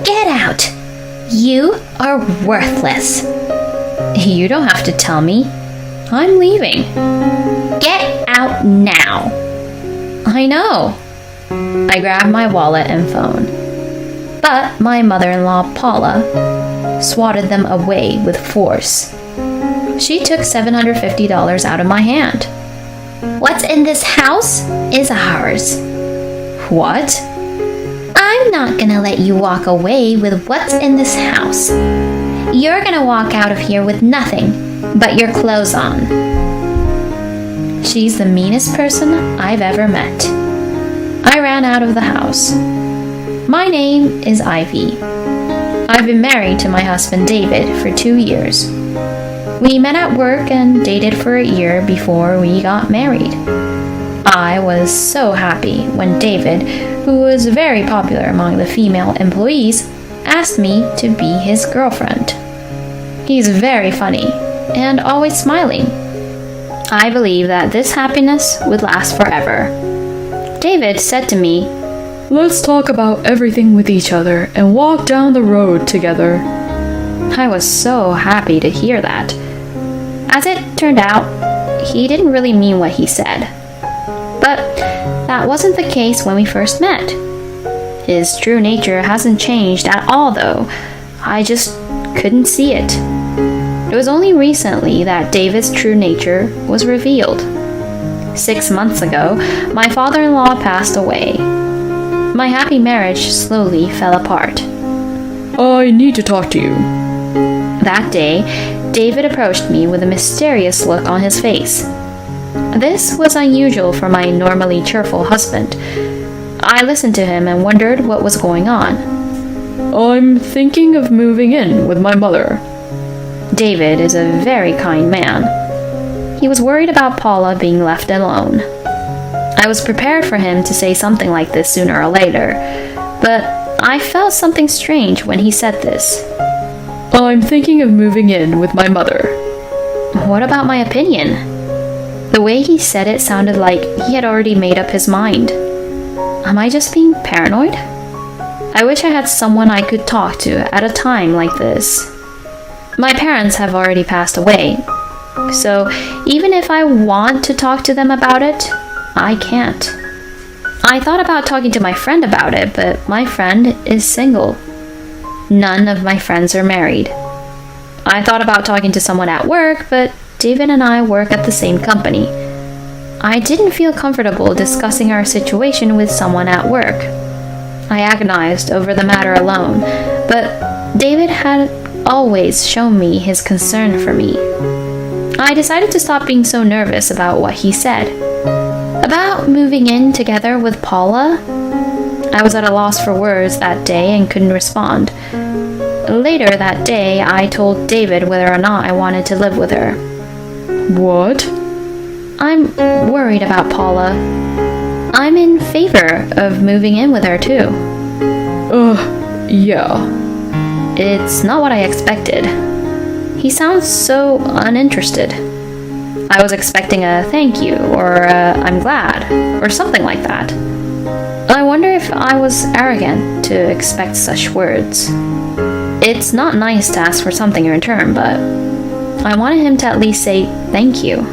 Get out! You are worthless. You don't have to tell me. I'm leaving. Get out now. I know. I grabbed my wallet and phone. But my mother-in-law, Paula, swatted them away with force. She took $750 out of my hand. What's in this house is ours. What? I'm not gonna let you walk away with what's in this house. You're gonna walk out of here with nothing but your clothes on. She's the meanest person I've ever met. I ran out of the house. My name is Ivy. I've been married to my husband David for 2 years. We met at work and dated for a year before we got married. I was so happy when David, who was very popular among the female employees, asked me to be his girlfriend. He's very funny and always smiling. I believe that this happiness would last forever. David said to me, "Let's talk about everything with each other and walk down the road together." I was so happy to hear that. As it turned out, he didn't really mean what he said. But that wasn't the case when we first met. His true nature hasn't changed at all, though. I just couldn't see it. It was only recently that David's true nature was revealed. 6 months ago, my father-in-law passed away. My happy marriage slowly fell apart. "I need to talk to you." That day, David approached me with a mysterious look on his face. This was unusual for my normally cheerful husband. I listened to him and wondered what was going on. "I'm thinking of moving in with my mother." David is a very kind man. He was worried about Paula being left alone. I was prepared for him to say something like this sooner or later, but I felt something strange when he said this. "I'm thinking of moving in with my mother." What about my opinion? The way he said it sounded like he had already made up his mind. Am I just being paranoid? I wish I had someone I could talk to at a time like this. My parents have already passed away, so even if I want to talk to them about it, I can't. I thought about talking to my friend about it, but my friend is single. None of my friends are married. I thought about talking to someone at work, but David and I work at the same company. I didn't feel comfortable discussing our situation with someone at work. I agonized over the matter alone, but David had always shown me his concern for me. I decided to stop being so nervous about what he said. About moving in together with Paula? I was at a loss for words that day and couldn't respond. Later that day, I told David whether or not I wanted to live with her. "What?" I'm worried about Paula. I'm in favor of moving in with her too. Yeah. It's not what I expected. He sounds so uninterested. I was expecting a thank you or a I'm glad or something like that. I wonder if I was arrogant to expect such words. It's not nice to ask for something in return, but I wanted him to at least say thank you.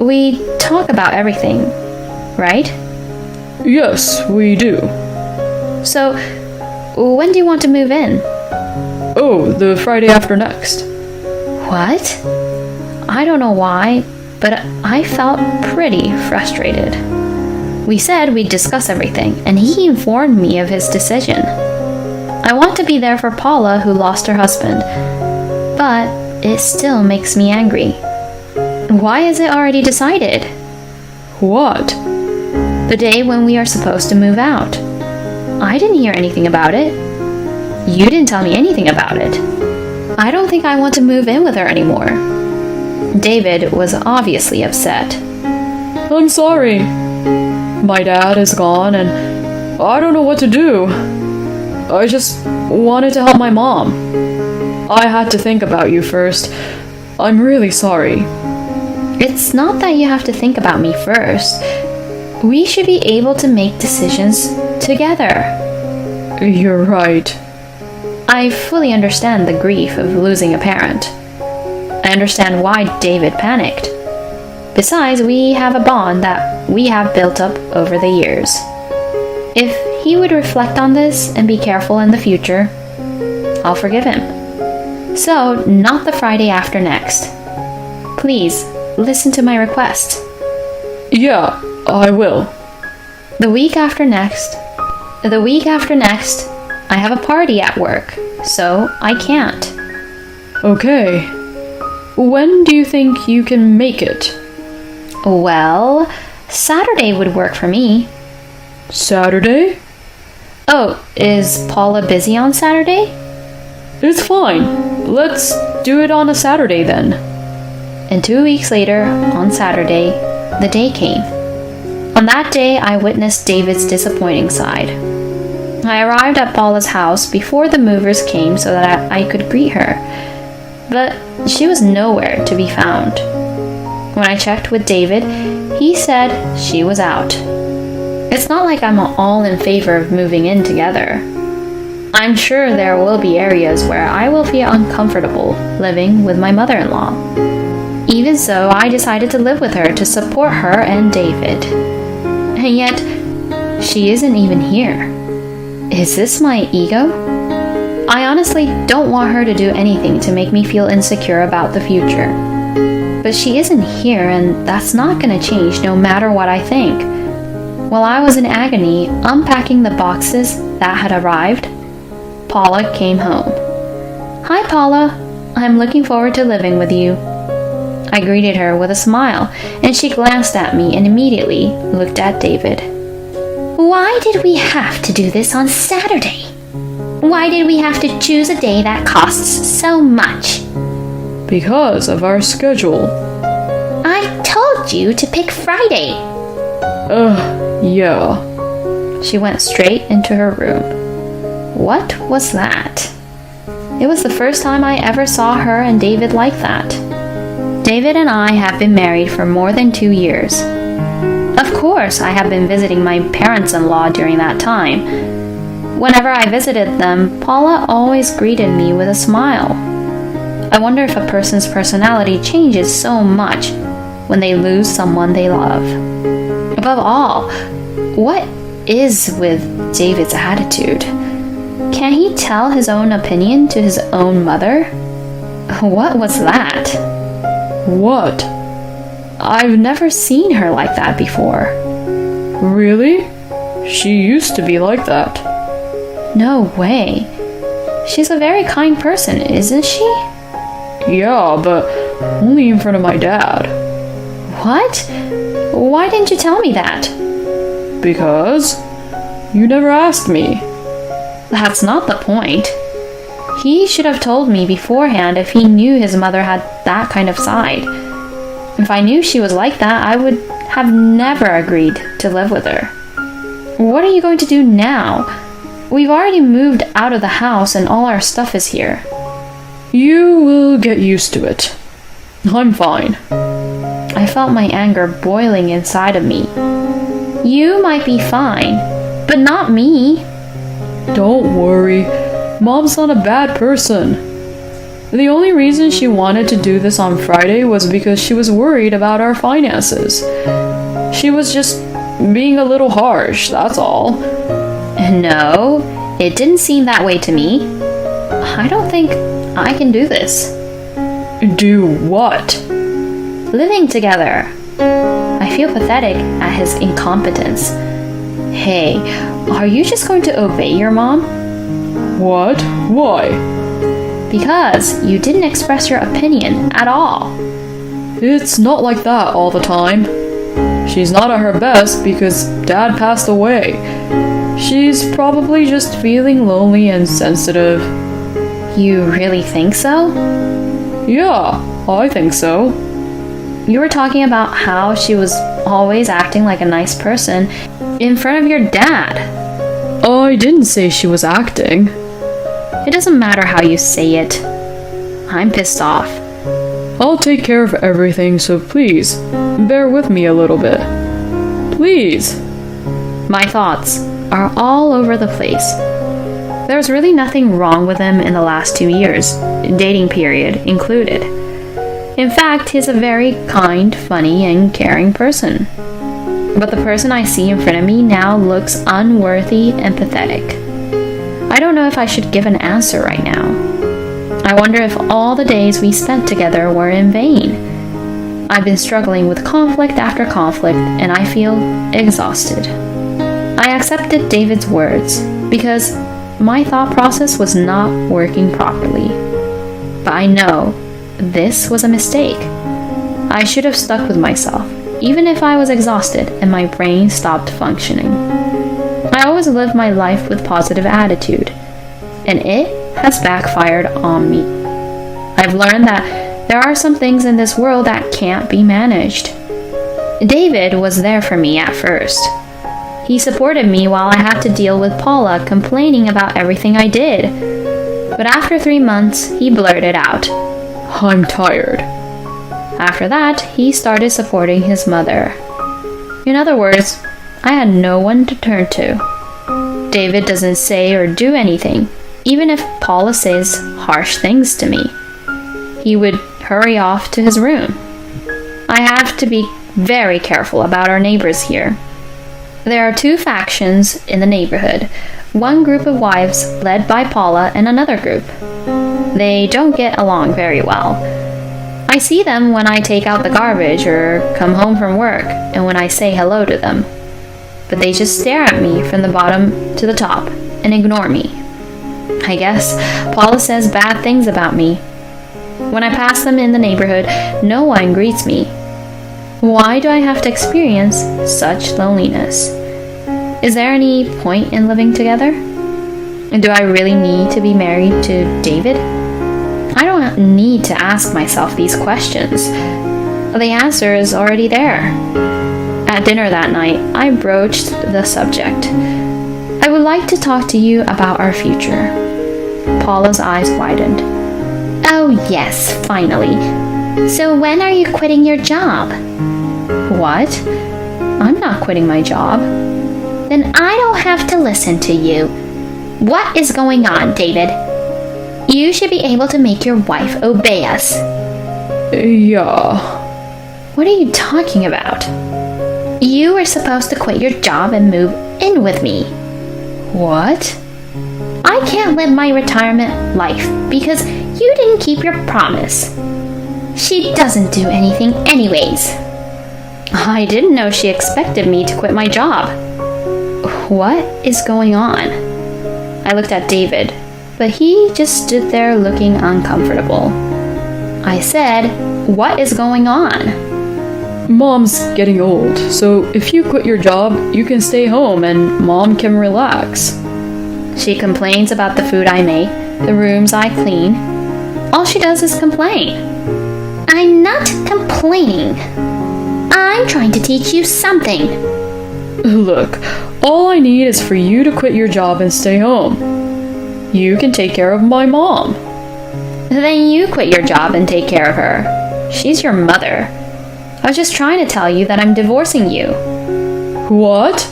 We talk about everything, right? "Yes, we do." So, when do you want to move in? "Oh, the Friday after next." What? I don't know why, but I felt pretty frustrated. We said we'd discuss everything, and he informed me of his decision. I want to be there for Paula, who lost her husband, but it still makes me angry. Why is it already decided? "What?" The day when we are supposed to move out. I didn't hear anything about it. You didn't tell me anything about it. I don't think I want to move in with her anymore. David was obviously upset. "I'm sorry. My dad is gone and I don't know what to do. I just wanted to help my mom. I had to think about you first. I'm really sorry." It's not that you have to think about me first. We should be able to make decisions together. "You're right." I fully understand the grief of losing a parent. I understand why David panicked. Besides, we have a bond that we have built up over the years. If he would reflect on this and be careful in the future, I'll forgive him. So, not the Friday after next. Please, listen to my request. Yeah, I will. The week after next, I have a party at work, so I can't. Okay. When do you think you can make it? Well, Saturday would work for me. Saturday? Oh, is Paula busy on Saturday? It's fine. Let's do it on a Saturday then. And 2 weeks later, on Saturday, the day came. On that day, I witnessed David's disappointing side. I arrived at Paula's house before the movers came so that I could greet her, but she was nowhere to be found. When I checked with David, he said she was out. It's not like I'm all in favor of moving in together. I'm sure there will be areas where I will feel uncomfortable living with my mother-in-law. Even so, I decided to live with her to support her and David. And yet, she isn't even here. Is this my ego? I honestly don't want her to do anything to make me feel insecure about the future. But she isn't here, and that's not going to change no matter what I think. While I was in agony, unpacking the boxes that had arrived, Paula came home. Hi, Paula. I'm looking forward to living with you. I greeted her with a smile, and she glanced at me and immediately looked at David. Why did we have to do this on Saturday? Why did we have to choose a day that costs so much? Because of our schedule. I told you to pick Friday. Yeah. She went straight into her room. What was that? It was the first time I ever saw her and David like that. David and I have been married for more than 2 years. Of course, I have been visiting my parents-in-law during that time. Whenever I visited them, Paula always greeted me with a smile. I wonder if a person's personality changes so much when they lose someone they love. Above all, what is with David's attitude? Can he tell his own opinion to his own mother? What was that? What? I've never seen her like that before. Really? She used to be like that. No way. She's a very kind person, isn't she? Yeah, but only in front of my dad. What? Why didn't you tell me that? Because you never asked me. That's not the point. He should have told me beforehand if he knew his mother had that kind of side. If I knew she was like that, I would have never agreed to live with her. What are you going to do now? We've already moved out of the house and all our stuff is here. You will get used to it. I'm fine. I felt my anger boiling inside of me. You might be fine, but not me. Don't worry. Mom's not a bad person. The only reason she wanted to do this on Friday was because she was worried about our finances. She was just being a little harsh, that's all. No, it didn't seem that way to me. I don't think I can do this. Do what? Living together. I feel pathetic at his incompetence. Hey, are you just going to obey your mom? What? Why? Because you didn't express your opinion at all. It's not like that all the time. She's not at her best because Dad passed away. She's probably just feeling lonely and sensitive. You really think so? Yeah, I think so. You were talking about how she was always acting like a nice person in front of your dad. I didn't say she was acting. It doesn't matter how you say it. I'm pissed off. I'll take care of everything, so please, bear with me a little bit. Please. My thoughts are all over the place. There's really nothing wrong with him in the last 2 years, dating period included. In fact, he's a very kind, funny, and caring person. But the person I see in front of me now looks unworthy and pathetic. I don't know if I should give an answer right now. I wonder if all the days we spent together were in vain. I've been struggling with conflict after conflict, and I feel exhausted. I accepted David's words because my thought process was not working properly. But I know this was a mistake. I should have stuck with myself, even if I was exhausted and my brain stopped functioning. I always lived my life with positive attitude, and it has backfired on me. I've learned that there are some things in this world that can't be managed. David was there for me at first. He supported me while I had to deal with Paula complaining about everything I did. But after 3 months, he blurted out, I'm tired. After that, he started supporting his mother. In other words, I had no one to turn to. David doesn't say or do anything, even if Paula says harsh things to me. He would hurry off to his room. I have to be very careful about our neighbors here. There are 2 factions in the neighborhood. One group of wives led by Paula and another group. They don't get along very well. I see them when I take out the garbage or come home from work and when I say hello to them. But they just stare at me from the bottom to the top and ignore me. I guess Paula says bad things about me. When I pass them in the neighborhood, no one greets me. Why do I have to experience such loneliness? Is there any point in living together? And do I really need to be married to David? I don't need to ask myself these questions. The answer is already there. At dinner that night, I broached the subject. I would like to talk to you about our future. Paula's eyes widened. Oh yes, finally. So when are you quitting your job? What? I'm not quitting my job. Then I don't have to listen to you. What is going on, David? You should be able to make your wife obey us. Yeah. What are you talking about? You were supposed to quit your job and move in with me. What? I can't live my retirement life because you didn't keep your promise. She doesn't do anything anyways. I didn't know she expected me to quit my job. What is going on? I looked at David, but he just stood there looking uncomfortable. I said, what is going on? Mom's getting old, so if you quit your job, you can stay home and Mom can relax. She complains about the food I make, the rooms I clean. All she does is complain. I'm not complaining. I'm trying to teach you something. Look, all I need is for you to quit your job and stay home. You can take care of my mom. Then you quit your job and take care of her. She's your mother. I was just trying to tell you that I'm divorcing you. What?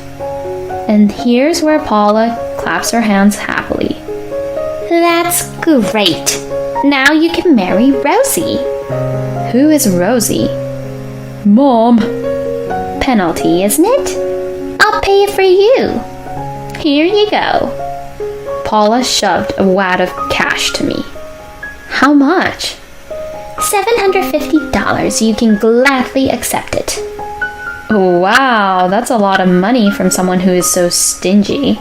And here's where Paula claps her hands happily. That's great. Now you can marry Rosie. Who is Rosie? Mom. Penalty, isn't it? I'll pay it for you. Here you go. Paula shoved a wad of cash to me. How much? $750. You can gladly accept it. Wow, that's a lot of money from someone who is so stingy.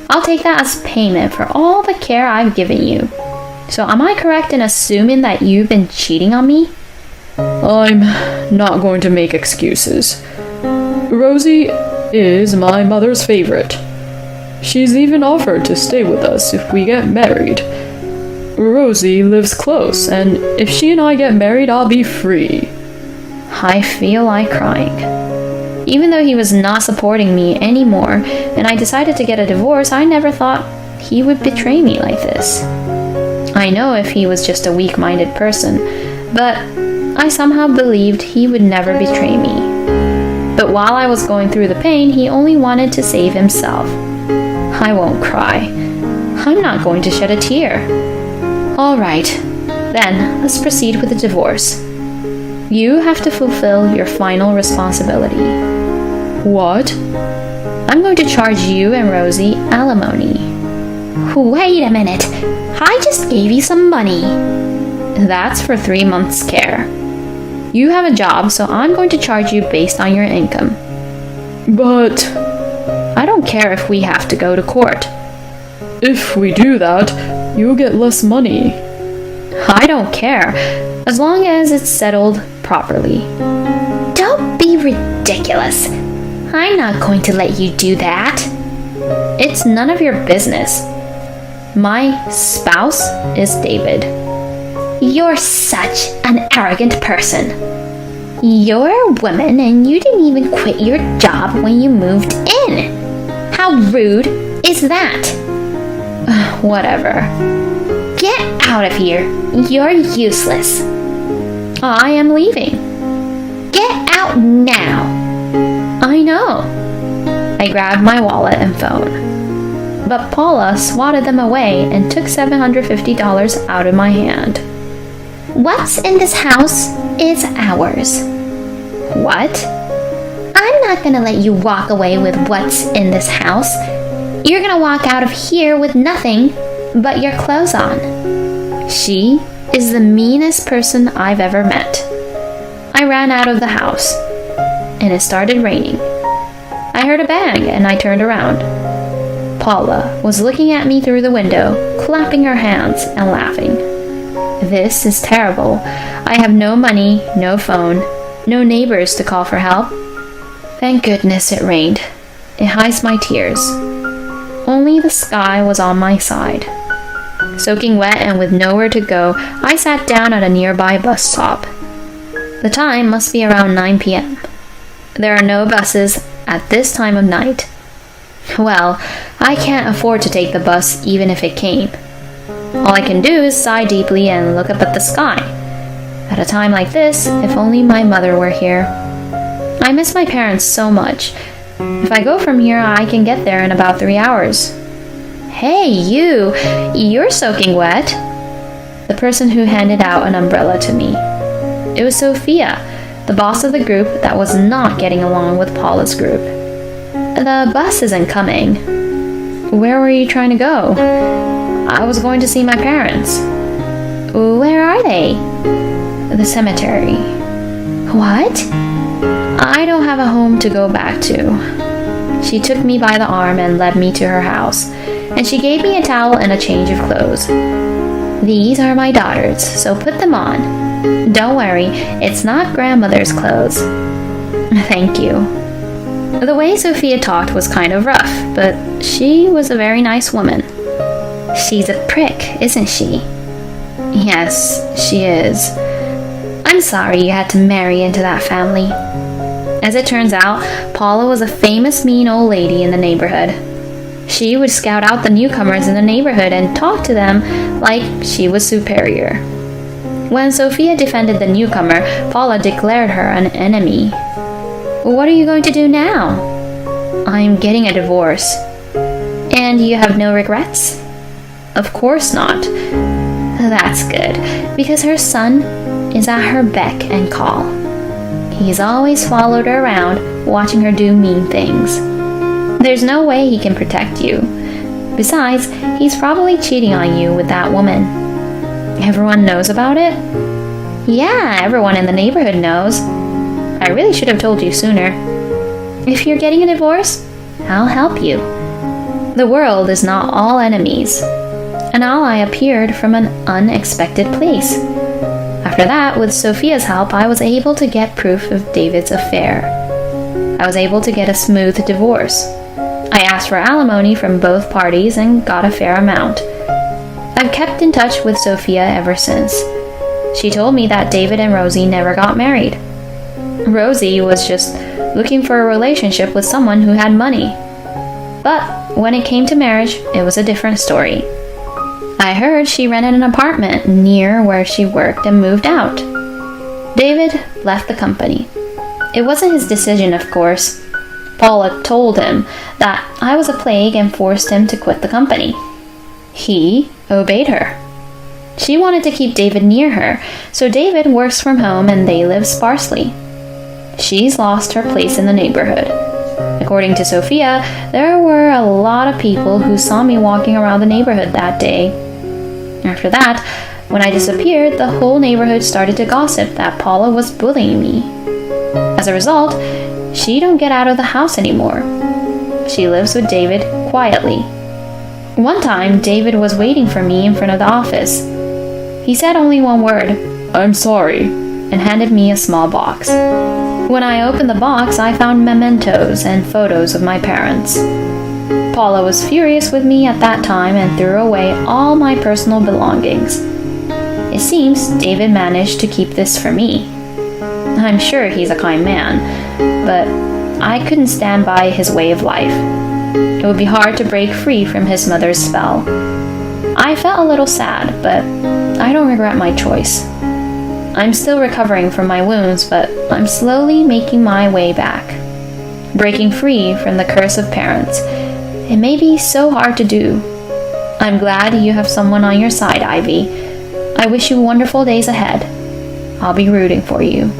I'll take that as payment for all the care I've given you. So am I correct in assuming that you've been cheating on me? I'm not going to make excuses. Rosie is my mother's favorite. She's even offered to stay with us if we get married. Rosie lives close, and if she and I get married, I'll be free. I feel like crying. Even though he was not supporting me anymore, and I decided to get a divorce, I never thought he would betray me like this. I know if he was just a weak-minded person, but I somehow believed he would never betray me. But while I was going through the pain, he only wanted to save himself. I won't cry. I'm not going to shed a tear. All right, then let's proceed with the divorce. You have to fulfill your final responsibility. What? I'm going to charge you and Rosie alimony. Wait a minute. I just gave you some money. That's for 3 months' care. You have a job, so I'm going to charge you based on your income. But I don't care if we have to go to court. if we do that, you'll get less money. I don't care, as long as it's settled properly. Don't be ridiculous. I'm not going to let you do that. It's none of your business. My spouse is David. You're such an arrogant person. You're a woman and you didn't even quit your job when you moved in. How rude is that? Whatever. Get out of here. You're useless. I am leaving. Get out now. I know. I grabbed my wallet and phone. But Paula swatted them away and took $750 out of my hand. What's in this house is ours. What? I'm not gonna let you walk away with what's in this house. You're gonna walk out of here with nothing but your clothes on. She is the meanest person I've ever met. I ran out of the house, and it started raining. I heard a bang, and I turned around. Paula was looking at me through the window, clapping her hands and laughing. This is terrible. I have no money, no phone, no neighbors to call for help. Thank goodness it rained. It hides my tears. Only the sky was on my side. Soaking wet and with nowhere to go, I sat down at a nearby bus stop. The time must be around 9 p.m. There are no buses at this time of night. Well, I can't afford to take the bus even if it came. All I can do is sigh deeply and look up at the sky. At a time like this, if only my mother were here. I miss my parents so much. If I go from here, I can get there in about 3 hours. Hey, you're soaking wet. The person who handed out an umbrella to me. It was Sophia, the boss of the group that was not getting along with Paula's group. The bus isn't coming. Where were you trying to go? I was going to see my parents. Where are they? The cemetery. What? I don't have a home to go back to. She took me by the arm and led me to her house, and she gave me a towel and a change of clothes. These are my daughters, so put them on. Don't worry, it's not grandmother's clothes. Thank you. The way Sophia talked was kind of rough, but she was a very nice woman. She's a prick, isn't she? Yes, she is. I'm sorry you had to marry into that family. As it turns out, Paula was a famous mean old lady in the neighborhood. She would scout out the newcomers in the neighborhood and talk to them like she was superior. When Sophia defended the newcomer, Paula declared her an enemy. What are you going to do now? I'm getting a divorce. And you have no regrets? Of course not. That's good, because her son is at her beck and call. He's always followed her around, watching her do mean things. There's no way he can protect you. Besides, he's probably cheating on you with that woman. Everyone knows about it? Yeah, everyone in the neighborhood knows. I really should have told you sooner. If you're getting a divorce, I'll help you. The world is not all enemies. An ally appeared from an unexpected place. After that, with Sophia's help, I was able to get proof of David's affair. I was able to get a smooth divorce. I asked for alimony from both parties and got a fair amount. I've kept in touch with Sophia ever since. She told me that David and Rosie never got married. Rosie was just looking for a relationship with someone who had money. But when it came to marriage, it was a different story. I heard she rented an apartment near where she worked and moved out. David left the company. It wasn't his decision, of course. Paula told him that I was a plague and forced him to quit the company. He obeyed her. She wanted to keep David near her, so David works from home and they live sparsely. She's lost her place in the neighborhood. According to Sophia, there were a lot of people who saw me walking around the neighborhood that day. After that, when I disappeared, the whole neighborhood started to gossip that Paula was bullying me. As a result, she don't get out of the house anymore. She lives with David quietly. One time, David was waiting for me in front of the office. He said only one word, I'm sorry, and handed me a small box. When I opened the box, I found mementos and photos of my parents. Paula was furious with me at that time and threw away all my personal belongings. It seems David managed to keep this for me. I'm sure he's a kind man, but I couldn't stand by his way of life. It would be hard to break free from his mother's spell. I felt a little sad, but I don't regret my choice. I'm still recovering from my wounds, but I'm slowly making my way back. Breaking free from the curse of parents. It may be so hard to do. I'm glad you have someone on your side, Ivy. I wish you wonderful days ahead. I'll be rooting for you.